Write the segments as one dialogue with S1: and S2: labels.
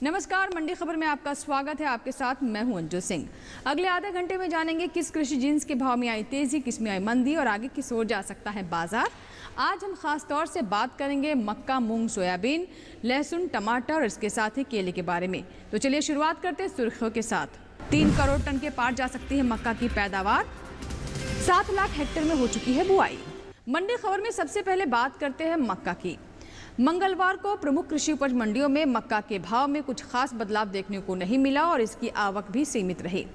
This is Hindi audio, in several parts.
S1: नमस्कार, मंडी खबर में आपका स्वागत है। आपके साथ मैं हूं अंजू सिंह। अगले आधे घंटे में जानेंगे किस कृषि जिन्स के भाव में आई तेजी, किस में आई मंदी और आगे किस ओर जा सकता है बाजार। आज हम खास तौर से बात करेंगे मक्का, मूंग, सोयाबीन, लहसुन, टमाटर और इसके साथ ही केले के बारे में। तो चलिए शुरुआत करते हैं सुर्खियों के साथ। 3 करोड़ टन के पार जा सकती है मक्का की पैदावार। 7 लाख हेक्टेयर में हो चुकी है बुआई। मंडी खबर में सबसे पहले बात करते हैं मक्का की। मंगलवार को प्रमुख कृषि उपज मंडियों में मक्का के भाव में कुछ खास बदलाव देखने को नहीं मिला और इसकी आवक भी सीमित रही।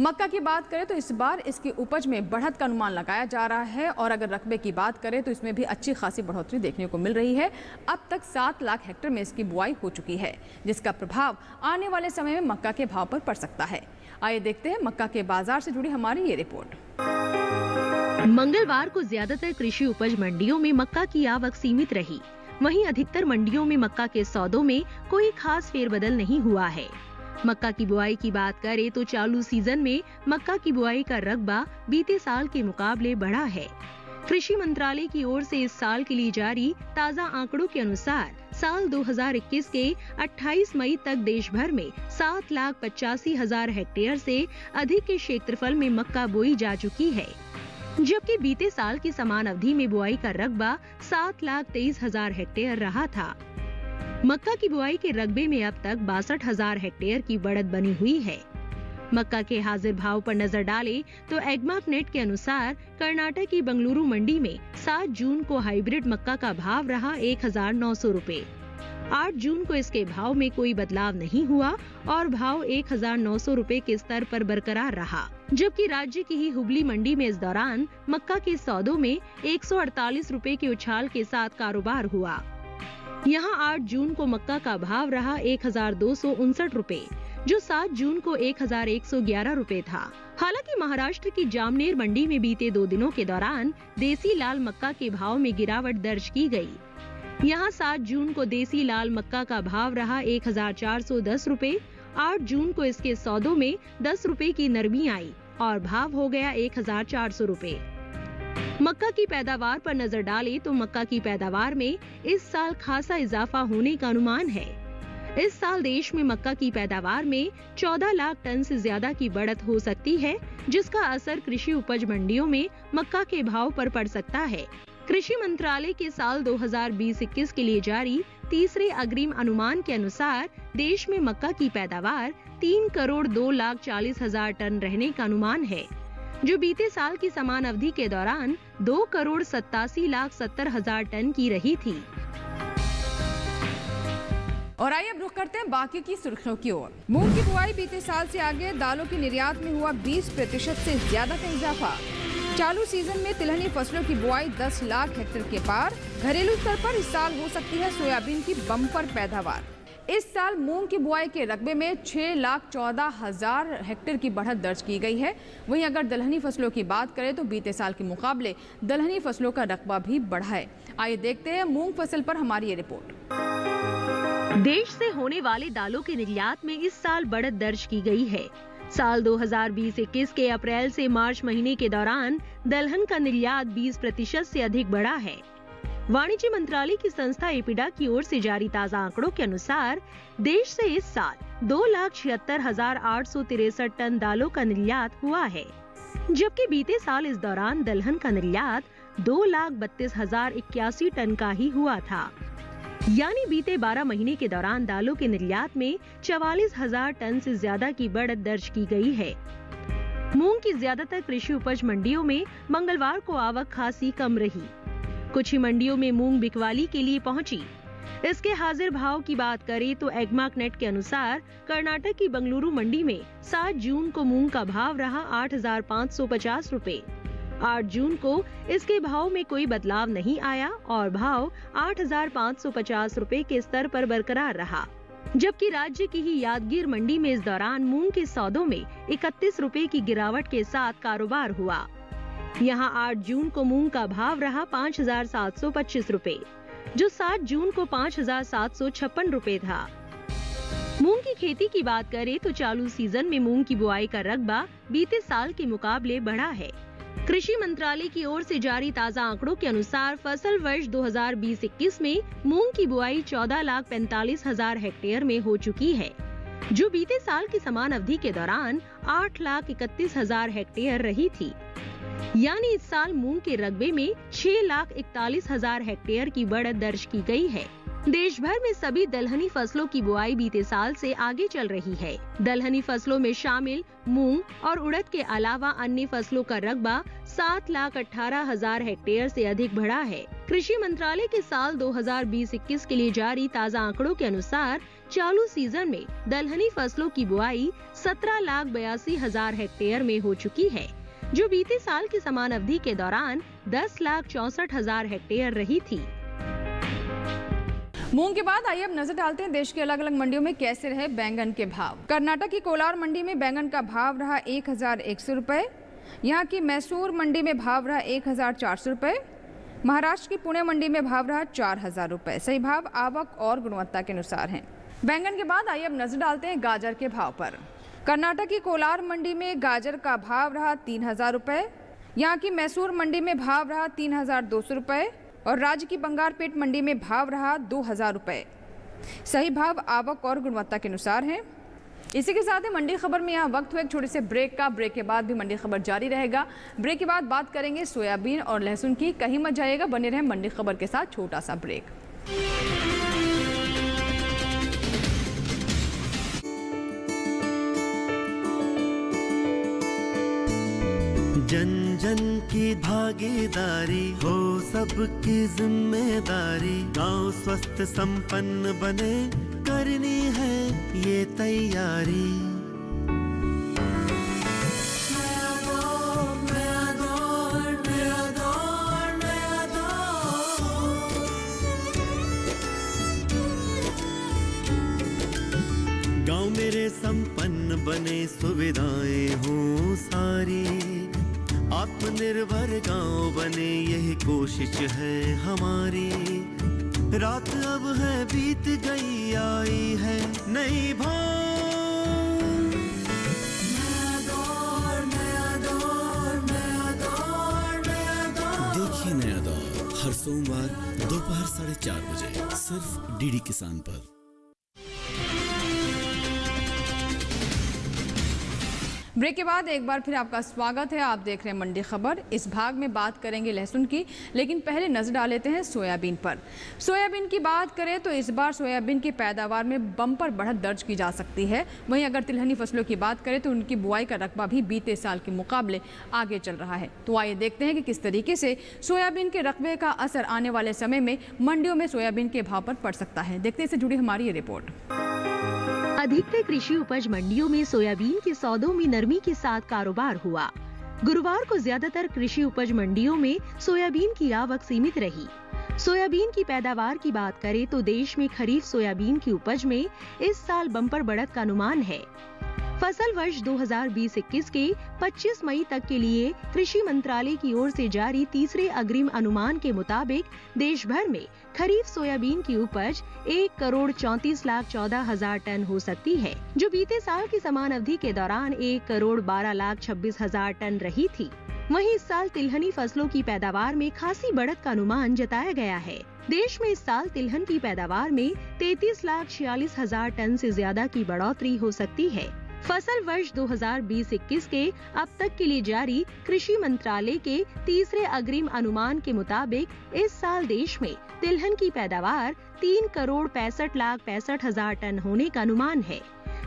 S1: मक्का की बात करें तो इस बार इसकी उपज में बढ़त का अनुमान लगाया जा रहा है और अगर रकबे की बात करें तो इसमें भी अच्छी खासी बढ़ोतरी देखने को मिल रही है। अब तक 7 लाख हेक्टेयर में इसकी बुआई हो चुकी है, जिसका प्रभाव आने वाले समय में मक्का के भाव पर पड़ सकता है। आइए देखते हैं मक्का के बाजार से जुड़ी हमारी ये रिपोर्ट।
S2: मंगलवार को ज्यादातर कृषि उपज मंडियों में मक्का की आवक सीमित रही। वहीं अधिकतर मंडियों में मक्का के सौदों में कोई खास फेरबदल नहीं हुआ है। मक्का की बुआई की बात करें तो चालू सीजन में मक्का की बुआई का रकबा बीते साल के मुकाबले बढ़ा है। कृषि मंत्रालय की ओर से इस साल के लिए जारी ताज़ा आंकड़ों के अनुसार साल 2021 के 28 मई तक देश भर में 7,85,000 हेक्टेयर से अधिक के क्षेत्रफल में मक्का बोई जा चुकी है, जबकि बीते साल की समान अवधि में बुआई का रकबा 7,23,000 हेक्टेयर रहा था। मक्का की बुआई के रकबे में अब तक 62,000 हेक्टेयर की बढ़त बनी हुई है। मक्का के हाजिर भाव पर नजर डालें तो एग्मार्क नेट के अनुसार कर्नाटक की बंगलुरु मंडी में 7 जून को हाइब्रिड मक्का का भाव रहा 1,900 रुपए। 8 जून को इसके भाव में कोई बदलाव नहीं हुआ और भाव 1,900 रुपए के स्तर पर बरकरार रहा, जबकि राज्य की ही हुबली मंडी में इस दौरान मक्का के सौदों में 148 रुपए के उछाल के साथ कारोबार हुआ। यहां 8 जून को मक्का का भाव रहा 1,259 रुपए, जो 7 जून को 1,111 रुपए था। हालांकि महाराष्ट्र की जामनेर मंडी में बीते 2 दिनों के दौरान देसी लाल मक्का के भाव में गिरावट दर्ज की गई। यहां 7 जून को देसी लाल मक्का का भाव रहा 1,410 रुपए। 8 जून को इसके सौदों में 10 रुपए की नरमी आई और भाव हो गया 1,400 रुपए। मक्का की पैदावार पर नजर डालें तो मक्का की पैदावार में इस साल खासा इजाफा होने का अनुमान है। इस साल देश में मक्का की पैदावार में 14 लाख टन से ज्यादा की बढ़त हो सकती है, जिसका असर कृषि उपज मंडियों में मक्का के भाव पर पड़ सकता है। कृषि मंत्रालय के साल 2020-21 के लिए जारी तीसरे अग्रिम अनुमान के अनुसार देश में मक्का की पैदावार 3 करोड़ 2,40,000 टन रहने का अनुमान है, जो बीते साल की समान अवधि के दौरान 2 करोड़ 87,70,000 टन की रही थी।
S1: और आइए अब रुख करते हैं बाकी की सुर्खियों की ओर। मूंग की बुआई बीते साल से आगे, दालों के निर्यात में हुआ 20% से ज्यादा का इजाफा। चालू सीजन में तिलहनी फसलों की बुआई 10 लाख हेक्टेयर के पार। घरेलू स्तर पर इस साल हो सकती है सोयाबीन की बम्पर पैदावार। इस साल मूंग की बुआई के रकबे में 6,14,000 हेक्टेयर की बढ़त दर्ज की गई है। वहीं अगर दलहनी फसलों की बात करें तो बीते साल के मुकाबले दलहनी फसलों का रकबा भी बढ़ा है। आइए देखते हैं मूंग फसल पर हमारी ये रिपोर्ट।
S2: देश से होने वाले दालों के निर्यात में इस साल बढ़त दर्ज की गई है। साल 2020-21 के अप्रैल से मार्च महीने के दौरान दलहन का निर्यात 20% से अधिक बढ़ा है। वाणिज्य मंत्रालय की संस्था एपिडा की ओर से जारी ताज़ा आंकड़ों के अनुसार देश से इस साल 2,76,863 टन दालों का निर्यात हुआ है, जबकि बीते साल इस दौरान दलहन का निर्यात 2,32,081 टन का ही हुआ था। यानी बीते 12 महीने के दौरान दालों के निर्यात में 44,000 टन से ज्यादा की बढ़त दर्ज की गई है। मूंग की ज्यादातर कृषि उपज मंडियों में मंगलवार को आवक खासी कम रही। कुछ ही मंडियों में मूंग बिकवाली के लिए पहुंची। इसके हाजिर भाव की बात करें तो एग्मार्क नेट के अनुसार कर्नाटक की बंगलुरु मंडी में 7 जून को मूंग का भाव रहा 8,550 रुपए। 8 जून को इसके भाव में कोई बदलाव नहीं आया और भाव 8,550 रुपए के स्तर पर बरकरार रहा, जबकि राज्य की ही यादगीर मंडी में इस दौरान मूंग के सौदों में 31 रुपए की गिरावट के साथ कारोबार हुआ। यहां 8 जून को मूंग का भाव रहा 5,725 रुपए, जो 7 जून को 5,756 रुपए था। मूंग की खेती की बात करें तो चालू सीजन में मूंग की बुआई का रकबा बीते साल के मुकाबले बढ़ा है। कृषि मंत्रालय की ओर से जारी ताज़ा आंकड़ों के अनुसार फसल वर्ष 2020-21 में मूंग की बुआई 14,45,000 हेक्टेयर में हो चुकी है, जो बीते साल की समान अवधि के दौरान 8,31,000 हेक्टेयर रही थी। यानी इस साल मूंग के रकबे में 6,41,000 हेक्टेयर की बढ़त दर्ज की गई है। देश भर में सभी दलहनी फसलों की बुआई बीते साल से आगे चल रही है। दलहनी फसलों में शामिल मूंग और उड़द के अलावा अन्य फसलों का रकबा 7,18,000 हेक्टेयर से अधिक बढ़ा है। कृषि मंत्रालय के साल 2020-21 के लिए जारी ताज़ा आंकड़ों के अनुसार चालू सीजन में दलहनी फसलों की बुआई 17,82,000 हेक्टेयर में हो चुकी है, जो बीते साल की समान अवधि के दौरान 10,64,000 हेक्टेयर रही थी।
S1: मूंग के बाद आइए अब नजर डालते हैं देश के अलग अलग मंडियों में कैसे रहे बैंगन के भाव। कर्नाटक की कोलार मंडी में बैंगन का भाव रहा 1,100 रुपए। यहाँ की मैसूर मंडी में भाव रहा 1,400 रुपए। महाराष्ट्र की पुणे मंडी में भाव रहा 4,000 रुपए। सही भाव आवक और गुणवत्ता के अनुसार हैं। बैंगन के बाद आइए अब नजर डालते हैं गाजर के भाव पर। कर्नाटक की कोलार मंडी में गाजर का भाव रहा 3,000 रुपए। यहाँ की मैसूर मंडी में भाव रहा 3,200 रुपए और राज्य की बंगारपेट मंडी में भाव रहा 2,000 रुपए। सही भाव आवक और गुणवत्ता के अनुसार हैं। इसी के साथ ही मंडी खबर में यहाँ वक्त हुआ एक छोटे से ब्रेक का। ब्रेक के बाद भी मंडी खबर जारी रहेगा। ब्रेक के बाद बात करेंगे सोयाबीन और लहसुन की। कहीं मत जाइएगा, बने रहें मंडी खबर के साथ। छोटा सा ब्रेक।
S3: जन जन की भागीदारी हो, सबकी जिम्मेदारी। गांव स्वस्थ संपन्न बने, करनी है ये तैयारी। नया दौर, नया दौर, नया दौर, नया दौर। गांव मेरे संपन्न बने, सुविधाएं हों सारी। आत्मनिर्भर गांव बने, यही कोशिश है हमारी। रात अब है बीत गई, आई है नई भाव। नया दौर, नया दौर, नया दौर, नया दौर।
S4: देखिए नया दौर हर सोमवार दोपहर 4:30 बजे सिर्फ डीडी किसान पर।
S1: ब्रेक के बाद एक बार फिर आपका स्वागत है। आप देख रहे हैं मंडी खबर। इस भाग में बात करेंगे लहसुन की, लेकिन पहले नजर डाल लेते हैं सोयाबीन पर। सोयाबीन की बात करें तो इस बार सोयाबीन की पैदावार में बम्पर बढ़त दर्ज की जा सकती है। वहीं अगर तिलहनी फसलों की बात करें तो उनकी बुआई का रकबा भी बीते साल के मुकाबले आगे चल रहा है। तो आइए देखते हैं कि किस तरीके से सोयाबीन के रकबे का असर आने वाले समय में मंडियों में सोयाबीन के भाव पर पड़ सकता है। देखते हैं, इससे जुड़ी हमारी ये रिपोर्ट।
S2: अधिकतर कृषि उपज मंडियों में सोयाबीन के सौदों में नरमी के साथ कारोबार हुआ। गुरुवार को ज्यादातर कृषि उपज मंडियों में सोयाबीन की आवक सीमित रही। सोयाबीन की पैदावार की बात करें तो देश में खरीफ सोयाबीन की उपज में इस साल बम्पर बढ़त का अनुमान है। फसल वर्ष 2020-21 के 25 मई तक के लिए कृषि मंत्रालय की ओर से जारी तीसरे अग्रिम अनुमान के मुताबिक देश भर में खरीफ सोयाबीन की उपज 1,34,14,000 टन हो सकती है, जो बीते साल की समान अवधि के दौरान 1,12,26,000 टन रही थी। वहीं इस साल तिलहनी फसलों की पैदावार में खासी बढ़त का अनुमान जताया गया है। देश में इस साल तिलहन की पैदावार में 33,46,000 टन से ज्यादा की बढ़ोतरी हो सकती है। फसल वर्ष 2020-21 के अब तक के लिए जारी कृषि मंत्रालय के तीसरे अग्रिम अनुमान के मुताबिक इस साल देश में तिलहन की पैदावार 3,65,65,000 टन होने का अनुमान है,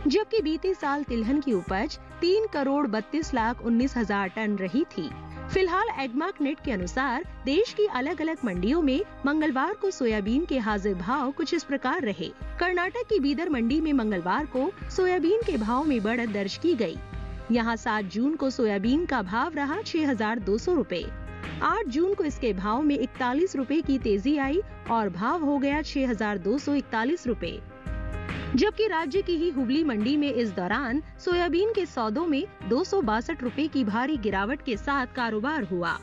S2: जबकि बीते साल तिलहन की उपज 3,32,19,000 टन रही थी। फिलहाल एग्मार्क नेट के अनुसार देश की अलग अलग मंडियों में मंगलवार को सोयाबीन के हाजिर भाव कुछ इस प्रकार रहे। कर्नाटक की बीदर मंडी में मंगलवार को सोयाबीन के भाव में बढ़त दर्ज की गई। यहां 7 जून को सोयाबीन का भाव रहा 6,200 रुपए। 8 जून को इसके भाव में 41 रुपए की तेजी आई और भाव हो गया 6,241 रुपए। जबकि राज्य की ही हुबली मंडी में इस दौरान सोयाबीन के सौदों में 262 रुपए की भारी गिरावट के साथ कारोबार हुआ।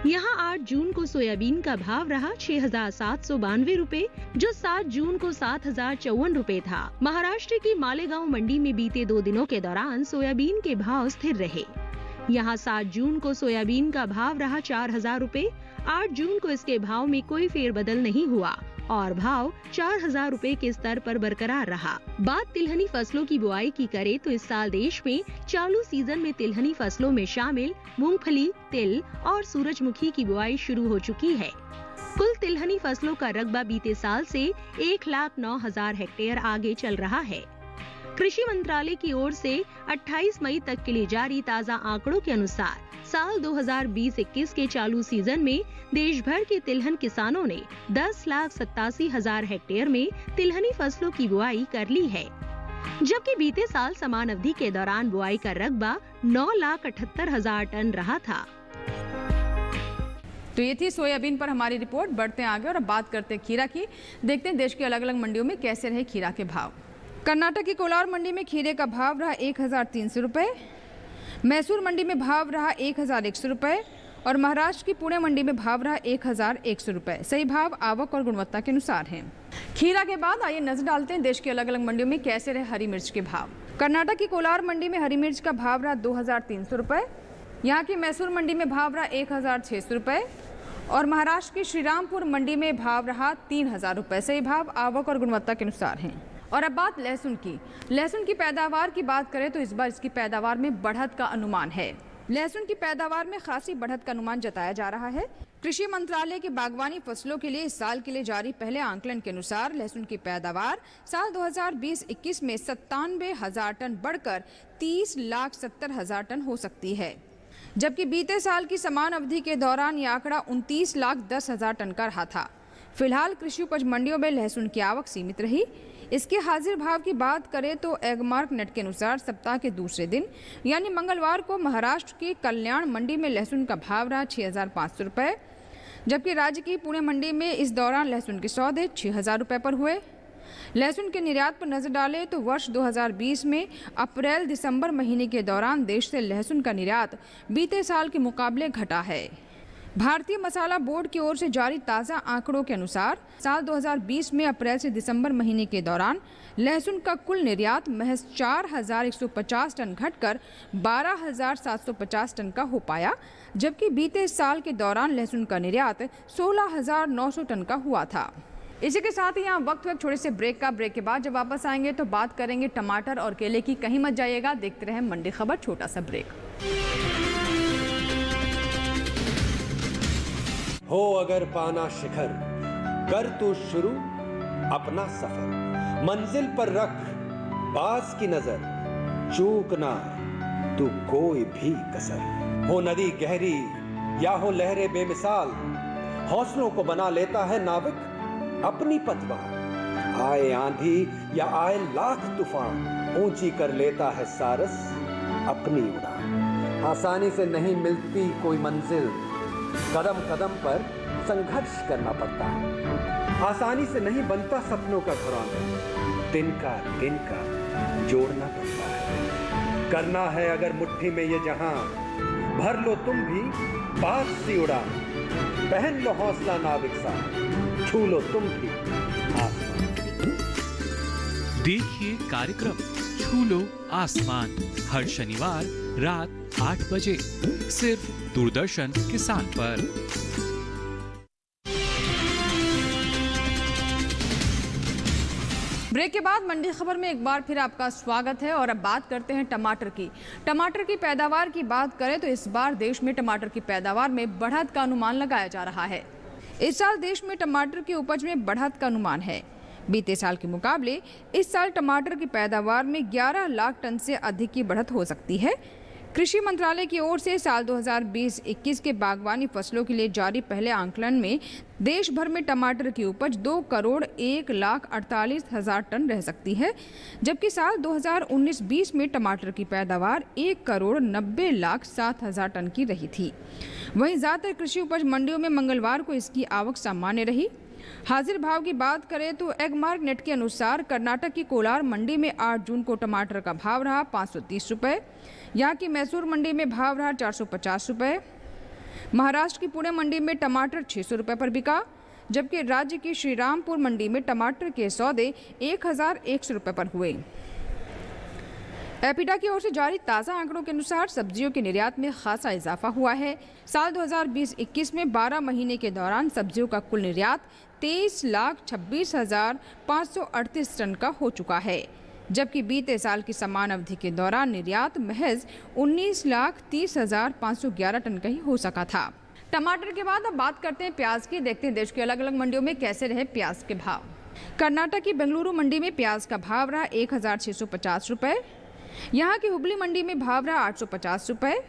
S2: यहां 8 जून को सोयाबीन का भाव रहा 6,792 रुपए, जो 7 जून को 7,054 रुपए था। महाराष्ट्र की मालेगांव मंडी में बीते 2 दिनों के दौरान सोयाबीन के भाव स्थिर रहे। यहाँ 7 जून को सोयाबीन का भाव रहा 4,000 रुपए। 8 जून को इसके भाव में कोई फेरबदल नहीं हुआ और भाव 4,000 रुपए के स्तर पर बरकरार रहा। बात तिलहनी फसलों की बुआई की करे तो इस साल देश में चालू सीजन में तिलहनी फसलों में शामिल मूंगफली, तिल और सूरजमुखी की बुआई शुरू हो चुकी है। कुल तिलहनी फसलों का रकबा बीते साल से 1,09,000 हेक्टेयर आगे चल रहा है। कृषि मंत्रालय की ओर से 28 मई तक के लिए जारी ताज़ा आंकड़ों के अनुसार साल 2020-21 के चालू सीजन में देश भर के तिलहन किसानों ने 10,87,000 हेक्टेयर में तिलहनी फसलों की बुआई कर ली है, जबकि बीते साल समान अवधि के दौरान बुआई का रकबा 9,78,000 टन रहा था।
S1: तो ये थी सोयाबीन पर हमारी रिपोर्ट। बढ़ते हैं आगे और अब बात करते हैं खीरा की। देखते हैं देश की अलग अलग मंडियों में कैसे रहे खीरा के भाव। कर्नाटक की कोलार मंडी में खीरे का भाव रहा 1,300 रुपये, मैसूर मंडी में भाव रहा 1,100 रुपये और महाराष्ट्र की पुणे मंडी में भाव रहा 1,100 रुपये। सही भाव आवक और गुणवत्ता के अनुसार हैं। खीरा के बाद आइए नजर डालते हैं देश की अलग अलग मंडियों में कैसे रहे हरी मिर्च के भाव। कर्नाटक की कोलार मंडी में हरी मिर्च का भाव रहा 2,300 रुपये, यहाँ की मैसूर मंडी में भाव रहा 1,600 रुपये और महाराष्ट्र की श्रीरामपुर मंडी में भाव रहा 3,000 रुपये। सही भाव आवक और गुणवत्ता के अनुसार हैं। और अब बात लहसुन की। लहसुन की पैदावार की बात करें तो इस बार इसकी पैदावार में बढ़त का अनुमान है। लहसुन की पैदावार में खासी बढ़त का अनुमान जताया जा रहा है। कृषि मंत्रालय की बागवानी फसलों के लिए इस साल के लिए जारी पहले आंकलन के अनुसार लहसुन की पैदावार साल 2020-21 में 97,000 टन बढ़कर 30,70,000 टन हो सकती है, जबकि बीते साल की समान अवधि के दौरान यह आंकड़ा 29,10,000 टन का रहा था। फिलहाल कृषि उपज मंडियों में लहसुन की आवक सीमित रही। इसके हाजिर भाव की बात करें तो एगमार्क नेट के अनुसार सप्ताह के दूसरे दिन यानी मंगलवार को महाराष्ट्र की कल्याण मंडी में लहसुन का भाव रहा 6,500 रुपये, जबकि राज्य की पुणे मंडी में इस दौरान लहसुन के सौदे 6,000 रुपये पर हुए। लहसुन के निर्यात पर नजर डालें तो वर्ष 2020 में अप्रैल दिसंबर महीने के दौरान देश से लहसुन का निर्यात बीते साल के मुकाबले घटा है। भारतीय मसाला बोर्ड की ओर से जारी ताज़ा आंकड़ों के अनुसार साल 2020 में अप्रैल से दिसंबर महीने के दौरान लहसुन का कुल निर्यात महज 4,150 टन घटकर 12,750 टन का हो पाया, जबकि बीते साल के दौरान लहसुन का निर्यात 16,900 टन का हुआ था। इसी के साथ ही यहाँ वक्त हुआ छोटे से ब्रेक का। ब्रेक के बाद जब वापस आएंगे तो बात करेंगे टमाटर और केले की। कहीं मत जाइएगा, देखते रहें मंडी खबर। छोटा सा ब्रेक।
S5: हो अगर पाना शिखर, कर तू शुरू अपना सफर। मंजिल पर रख बाज की नजर, चूक ना तू कोई भी कसर। हो नदी गहरी या हो लहरें बेमिसाल, हौसलों को बना लेता है नाविक अपनी पतवार। आए आंधी या आए लाख तूफान, ऊंची कर लेता है सारस अपनी उड़ान। आसानी से नहीं मिलती कोई मंजिल, कदम कदम पर संघर्ष करना पड़ता है। आसानी से नहीं बनता सपनों का घरौंदा, दिन का जोड़ना पड़ता है। करना है अगर मुट्ठी में ये जहां, भर लो तुम भी बाग सी उड़ान। पहन लो हौसला नाविक सा, छू लो तुम भी आसमान।
S6: देखिए कार्यक्रम छू लो आसमान हर शनिवार रात 8 बजे सिर्फ दूरदर्शन किसान पर।
S1: ब्रेक के बाद मंडी खबर में एक बार फिर आपका स्वागत है और अब बात करते हैं टमाटर की। टमाटर की पैदावार की बात करें तो इस बार देश में टमाटर की पैदावार में बढ़त का अनुमान लगाया जा रहा है। इस साल देश में टमाटर की उपज में बढ़त का अनुमान है। बीते साल के मुकाबले इस साल टमाटर की पैदावार में 11 लाख टन से अधिक की बढ़त हो सकती है। कृषि मंत्रालय की ओर से साल 2020-21 के बागवानी फसलों के लिए जारी पहले आंकलन में देश भर में टमाटर की उपज 2,01,48,000 टन रह सकती है, जबकि साल 2019-20 में टमाटर की पैदावार 1,90,07,000 टन की रही थी। वहीं ज़्यादातर कृषि उपज मंडियों में मंगलवार को इसकी आवक सामान्य रही। हाजिर भाव की बात करें तो एगमार्क नेट के अनुसार कर्नाटक की कोलार मंडी में 8 जून को टमाटर का भाव रहा 530 रुपये, यहाँ की मैसूर मंडी में भाव रहा 450 रुपये। महाराष्ट्र की पुणे मंडी में टमाटर 600 रुपये पर बिका, जबकि राज्य की श्रीरामपुर मंडी में टमाटर के सौदे 1,100 रुपये पर हुए। एपिडा की ओर से जारी ताज़ा आंकड़ों के अनुसार सब्जियों के निर्यात में खासा इजाफा हुआ है। साल 2020-21 में 12 महीने के दौरान सब्जियों का कुल निर्यात 23,26,538 टन का हो चुका है, जबकि बीते साल की समान अवधि के दौरान निर्यात महज 19,30,511 टन का ही हो सका था। टमाटर के बाद अब बात करते हैं प्याज की। देखते हैं देश की अलग अलग मंडियों में कैसे रहे प्याज के भाव। कर्नाटक की बेंगलुरु मंडी में प्याज का भाव रहा 1,650 रुपये। यहाँ की हुबली मंडी में भाव रहा 850 रुपये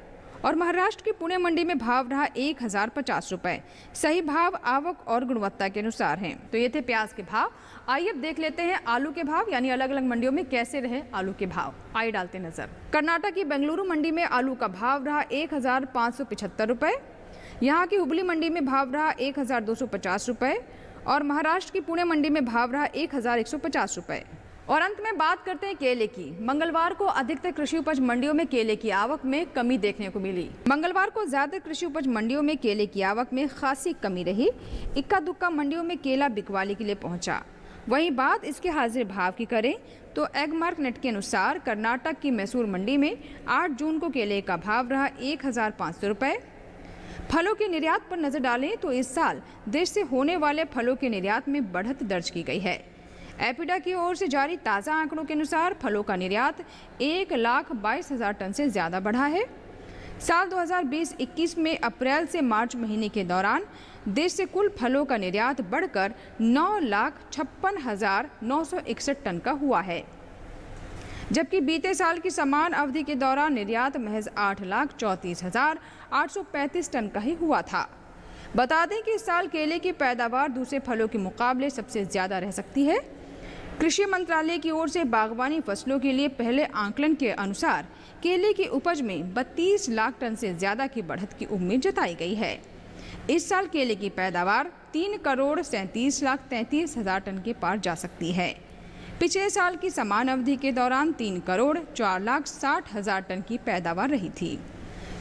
S1: और महाराष्ट्र की पुणे मंडी में भाव रहा 1,050 रुपये। सही भाव आवक और गुणवत्ता के अनुसार हैं। तो ये थे प्याज के भाव। आइए अब देख लेते हैं आलू के भाव, यानी अलग अलग मंडियों में कैसे रहे आलू के भाव। आइए डालते नजर। कर्नाटक की बेंगलुरु मंडी में आलू का भाव रहा 1,575 रुपये। यहाँ की हुबली मंडी में भाव रहा 1,250 रुपये और महाराष्ट्र की पुणे मंडी में भाव रहा 1,150 रुपये। और अंत में बात करते हैं केले की। मंगलवार को अधिकतर कृषि उपज मंडियों में केले की आवक में कमी देखने को मिली। मंगलवार को ज्यादातर कृषि उपज मंडियों में केले की आवक में खासी कमी रही। इक्का दुक्का मंडियों में केला बिकवाली के लिए पहुंचा। वहीं बात इसके हाजिर भाव की करें तो एगमार्क नेट के अनुसार कर्नाटक की मैसूर मंडी में 8 जून को केले का भाव रहा 1,500 रुपये। फलों के निर्यात पर नजर डालें तो इस साल देश से होने वाले फलों के निर्यात में बढ़त दर्ज की गई है। एपिडा की ओर से जारी ताज़ा आंकड़ों के अनुसार फलों का निर्यात 1,22,000 टन से ज़्यादा बढ़ा है। साल 2020-21 में अप्रैल से मार्च महीने के दौरान देश से कुल फलों का निर्यात बढ़कर 9,56,961 टन का हुआ है, जबकि बीते साल की समान अवधि के दौरान निर्यात महज 8,34,835 टन का ही हुआ था। बता दें कि इस साल केले की पैदावार दूसरे फलों के मुकाबले सबसे ज़्यादा रह सकती है। कृषि मंत्रालय की ओर से बागवानी फसलों के लिए पहले आंकलन के अनुसार केले की उपज में 32 लाख टन से ज़्यादा की बढ़त की उम्मीद जताई गई है। इस साल केले की पैदावार 3,37,33,000 टन के पार जा सकती है। पिछले साल की समान अवधि के दौरान 3,04,60,000 टन की पैदावार रही थी।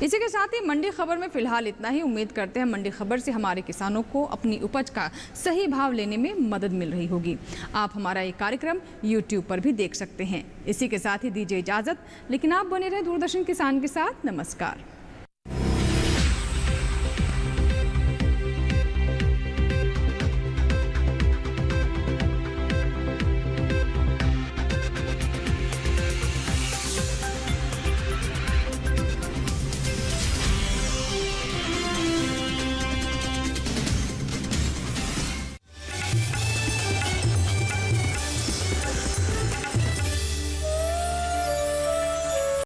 S1: इसी के साथ ही मंडी खबर में फिलहाल इतना ही। उम्मीद करते हैं मंडी खबर से हमारे किसानों को अपनी उपज का सही भाव लेने में मदद मिल रही होगी। आप हमारा ये कार्यक्रम YouTube पर भी देख सकते हैं। इसी के साथ ही दीजिए इजाज़त, लेकिन आप बने रहे दूरदर्शन किसान के साथ। नमस्कार।